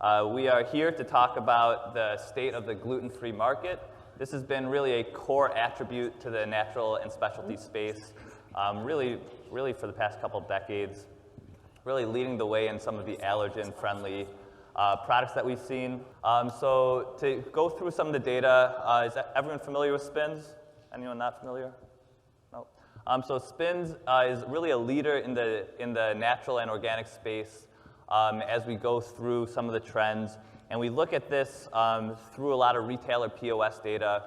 We are here to talk about the state of the gluten-free market. This has been really a core attribute to the natural and specialty space, really for the past couple of decades, really leading the way in some of the allergen-friendly products that we've seen. So to go through some of the data, is everyone familiar with SPINS? Anyone not familiar? No. So SPINS is really a leader in the natural and organic space as we go through some of the trends. And we look at this through a lot of retailer POS data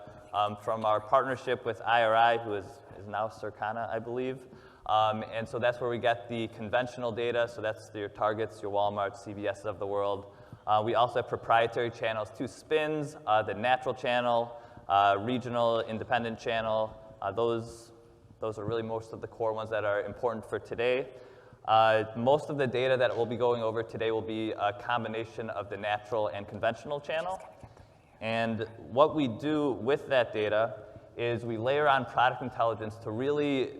from our partnership with IRI, who is now Circana, I believe. And so that's where we get the conventional data. So that's your Targets, your Walmarts, CVS of the world. We also have proprietary channels to SPINS, the natural channel, regional independent channel. Those are really most of the core ones that are important for today. Most of the data that we'll be going over today will be a combination of the natural and conventional channel. And what we do with that data is we layer on product intelligence to really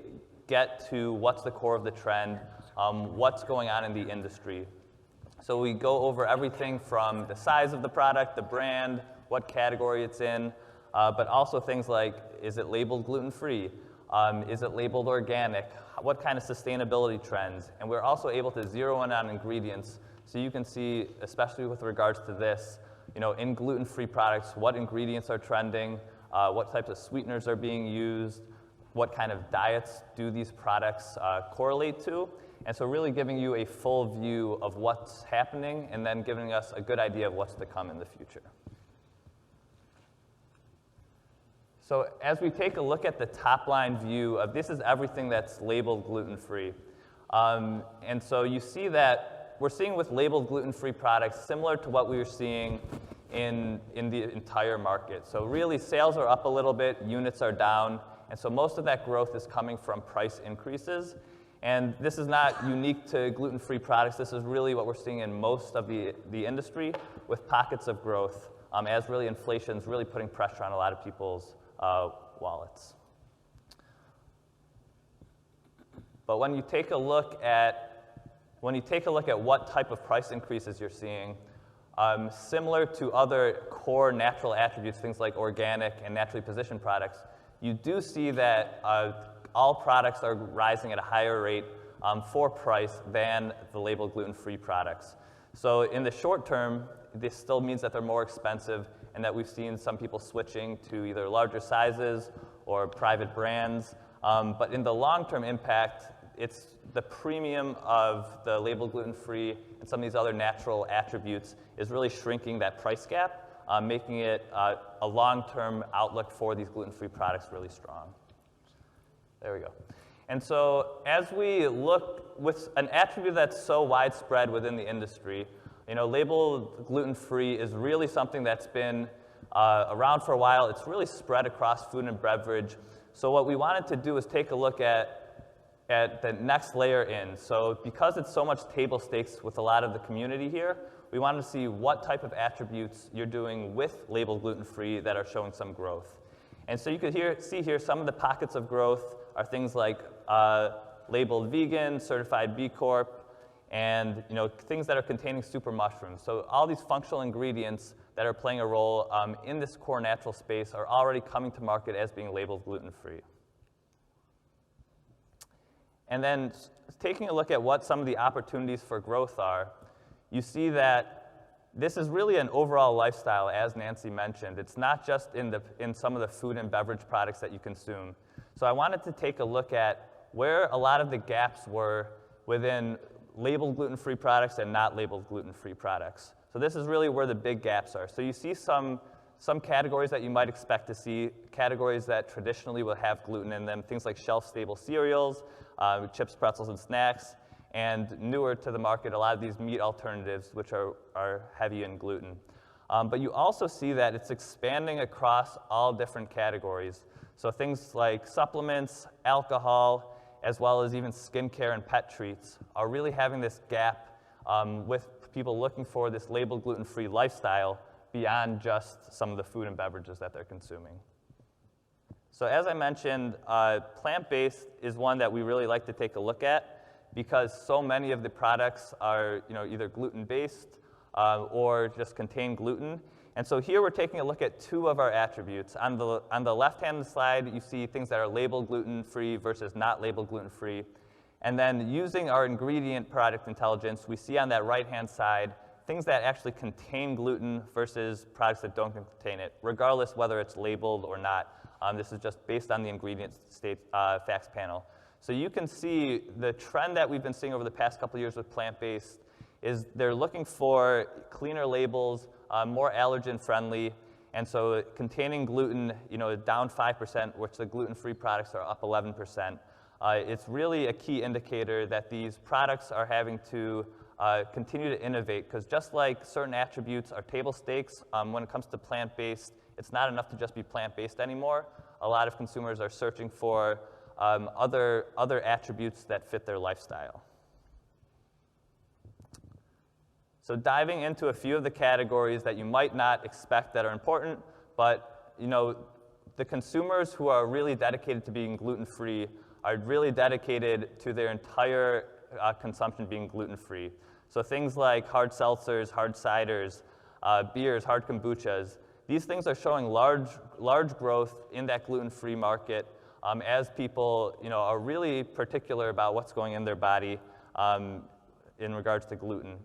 get to what's the core of the trend, what's going on in the industry. So we go over everything from the size of the product, the brand, what category it's in, but also things like, is it labeled gluten-free? Is it labeled organic? What kind of sustainability trends? And we're also able to zero in on ingredients. So you can see, especially with regards to this, in gluten-free products, what ingredients are trending, what types of sweeteners are being used, what kind of diets do these products correlate to. And so really giving you a full view of what's happening and then giving us a good idea of what's to come in the future. So as we take a look at the top line view of this is everything that's labeled gluten-free. And so you see that we're seeing with labeled gluten-free products similar to what we were seeing in the entire market. So really sales are up a little bit, units are down, and so most of that growth is coming from price increases. And this is not unique to gluten-free products. This is really what we're seeing in most of the industry with pockets of growth as really inflation is really putting pressure on a lot of people's wallets. But when you take a look at what type of price increases you're seeing, similar to other core natural attributes, things like organic and naturally positioned products, you do see that all products are rising at a higher rate for price than the labeled gluten-free products. So in the short term, this still means that they're more expensive and that we've seen some people switching to either larger sizes or private brands. But in the long-term impact, it's the premium of the labeled gluten-free and some of these other natural attributes is really shrinking that price gap, making it a long-term outlook for these gluten-free products really strong. There we go. And so as we look with an attribute that's so widespread within the industry, labeled gluten-free is really something that's been around for a while. It's really spread across food and beverage. So what we wanted to do is take a look at the next layer in. So because it's so much table stakes with a lot of the community here, we wanted to see what type of attributes you're doing with labeled gluten-free that are showing some growth. And so you could see here some of the pockets of growth are things like labeled vegan, certified B Corp, and things that are containing super mushrooms. So all these functional ingredients that are playing a role in this core natural space are already coming to market as being labeled gluten-free. And then taking a look at what some of the opportunities for growth are, you see that this is really an overall lifestyle, as Nancy mentioned. It's not just in some of the food and beverage products that you consume. So I wanted to take a look at where a lot of the gaps were within labeled gluten-free products and not labeled gluten-free products. So this is really where the big gaps are. So you see some categories that you might expect to see, categories that traditionally will have gluten in them, things like shelf-stable cereals, chips, pretzels, and snacks, and newer to the market, a lot of these meat alternatives, which are heavy in gluten. But you also see that it's expanding across all different categories. So things like supplements, alcohol, as well as even skincare and pet treats are really having this gap with people looking for this labeled gluten-free lifestyle beyond just some of the food and beverages that they're consuming. So as I mentioned, plant-based is one that we really like to take a look at because so many of the products are either gluten-based or just contain gluten. And so here we're taking a look at two of our attributes. On the left-hand side, you see things that are labeled gluten-free versus not labeled gluten-free. And then using our ingredient product intelligence, we see on that right-hand side things that actually contain gluten versus products that don't contain it, regardless whether it's labeled or not. This is just based on the ingredient facts panel. So you can see the trend that we've been seeing over the past couple of years with plant-based is they're looking for cleaner labels, more allergen-friendly, and so containing gluten, down 5%, which the gluten-free products are up 11%. It's really a key indicator that these products are having to continue to innovate, because just like certain attributes are table stakes, when it comes to plant-based, it's not enough to just be plant-based anymore. A lot of consumers are searching for other attributes that fit their lifestyle. So diving into a few of the categories that you might not expect that are important, but the consumers who are really dedicated to being gluten-free are really dedicated to their entire consumption being gluten-free. So things like hard seltzers, hard ciders, beers, hard kombuchas, these things are showing large growth in that gluten-free market as people are really particular about what's going in their body in regards to gluten.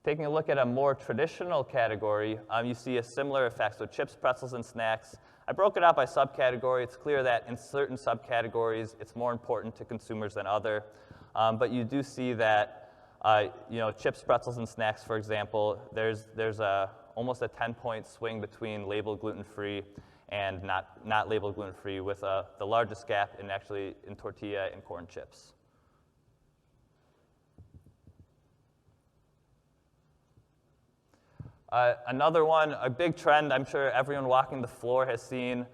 Taking a look at a more traditional category, you see a similar effect. So chips, pretzels, and snacks. I broke it out by subcategory. It's clear that in certain subcategories, it's more important to consumers than other. But you do see that, chips, pretzels, and snacks, for example, there's almost a 10-point swing between labeled gluten-free and not labeled gluten-free, with the largest gap in tortilla and corn chips. Another one, a big trend I'm sure everyone walking the floor has seen,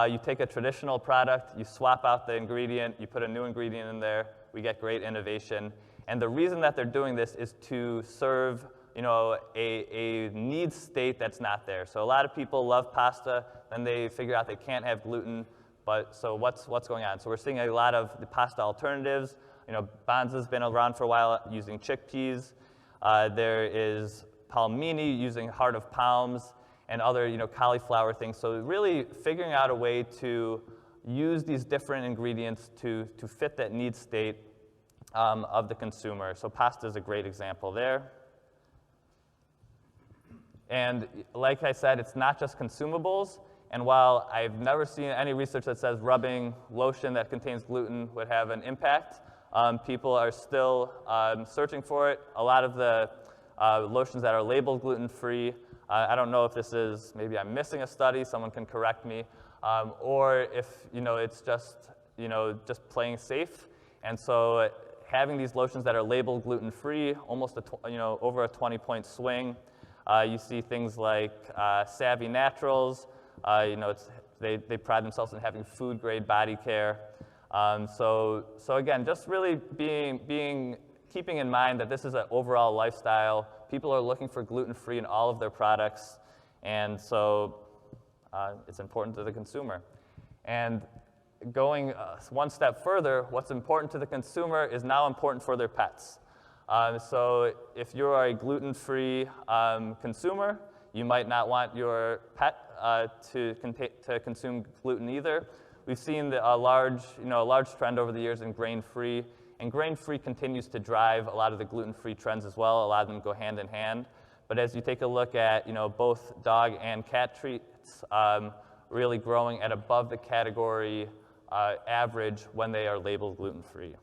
you take a traditional product, you swap out the ingredient, you put a new ingredient in there, we get great innovation. And the reason that they're doing this is to serve a need state that's not there. So a lot of people love pasta, then they figure out they can't have gluten, but so what's going on? So we're seeing a lot of the pasta alternatives. Banza's been around for a while using chickpeas. There is palmini using heart of palms and other cauliflower things. So really figuring out a way to use these different ingredients to fit that need state of the consumer. So pasta is a great example there. And like I said, it's not just consumables. And while I've never seen any research that says rubbing lotion that contains gluten would have an impact, people are still searching for it. A lot of the lotions that are labeled gluten-free, I don't know if this is, maybe I'm missing a study, someone can correct me, or if it's just playing safe. And so having these lotions that are labeled gluten-free, almost over a 20-point swing. You see things like Savvy Naturals. They pride themselves in having food-grade body care. So again, just really keeping in mind that this is an overall lifestyle. People are looking for gluten-free in all of their products, and so it's important to the consumer. And going one step further, what's important to the consumer is now important for their pets. So if you're a gluten-free consumer, you might not want your pet to consume gluten either. We've seen a large trend over the years in grain-free, and grain-free continues to drive a lot of the gluten-free trends as well. A lot of them go hand in hand. But as you take a look at both dog and cat treats, really growing at above the category average when they are labeled gluten-free.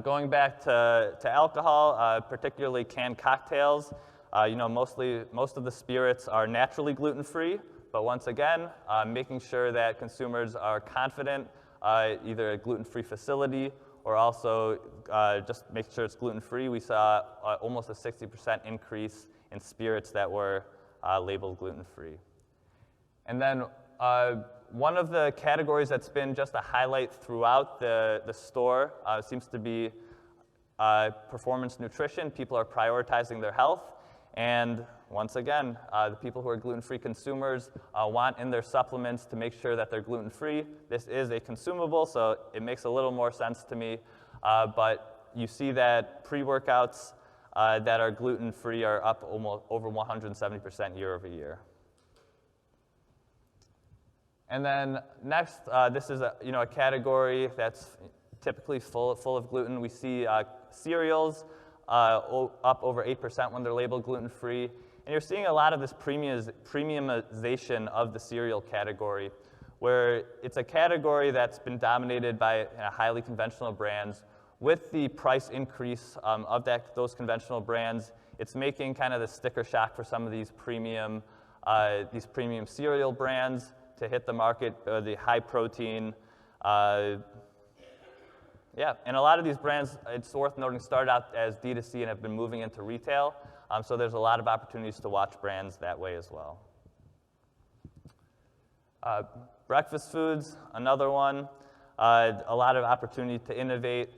Going back to alcohol, particularly canned cocktails, most of the spirits are naturally gluten-free, but once again, making sure that consumers are confident, either a gluten-free facility or also just make sure it's gluten-free. We saw almost a 60% increase in spirits that were labeled gluten-free. And then one of the categories that's been just a highlight throughout the store seems to be performance nutrition. People are prioritizing their health. And once again, the people who are gluten-free consumers want in their supplements to make sure that they're gluten-free. This is a consumable, so it makes a little more sense to me. But you see that pre-workouts that are gluten-free are up almost over 170% year over year. And then next, this is a category that's typically full of gluten. We see cereals up over 8% when they're labeled gluten-free. And you're seeing a lot of this premiumization of the cereal category, where it's a category that's been dominated by highly conventional brands. With the price increase of those conventional brands, it's making kind of the sticker shock for some of these premium cereal brands to hit the market, the high protein. And a lot of these brands, it's worth noting, started out as D2C and have been moving into retail. So there's a lot of opportunities to watch brands that way as well. Breakfast foods, another one. A lot of opportunity to innovate.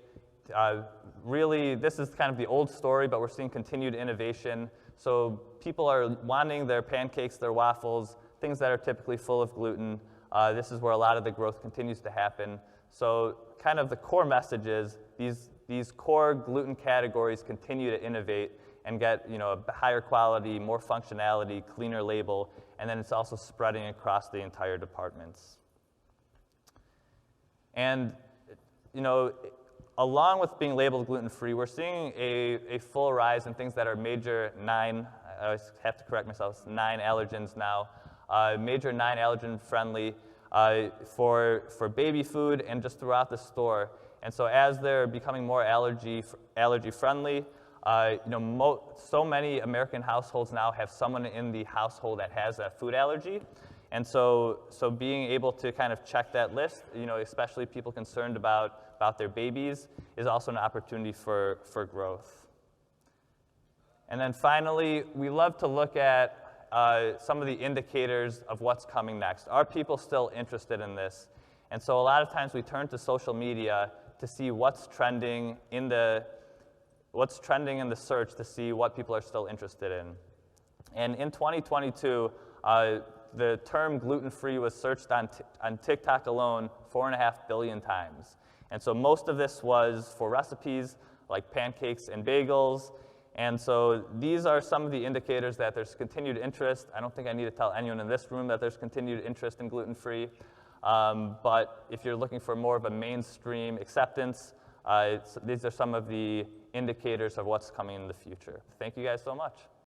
Really, this is kind of the old story, but we're seeing continued innovation. So people are wanting their pancakes, their waffles, things that are typically full of gluten. This is where a lot of the growth continues to happen. So kind of the core message is these core gluten categories continue to innovate and get a higher quality, more functionality, cleaner label, and then it's also spreading across the entire departments. And along with being labeled gluten-free, we're seeing a full rise in things that are major 9, I always have to correct myself, 9 allergens now, major 9 allergen friendly for baby food and just throughout the store. And so as they're becoming more allergy friendly, so many American households now have someone in the household that has a food allergy. And so being able to kind of check that list, especially people concerned about their babies, is also an opportunity for growth. And then finally, we love to look at some of the indicators of what's coming next. Are people still interested in this? And so a lot of times we turn to social media to see what's trending in the search to see what people are still interested in. And in 2022, the term gluten-free was searched on TikTok alone 4.5 billion times. And so most of this was for recipes like pancakes and bagels. And so these are some of the indicators that there's continued interest. I don't think I need to tell anyone in this room that there's continued interest in gluten-free. But if you're looking for more of a mainstream acceptance, these are some of the indicators of what's coming in the future. Thank you guys so much.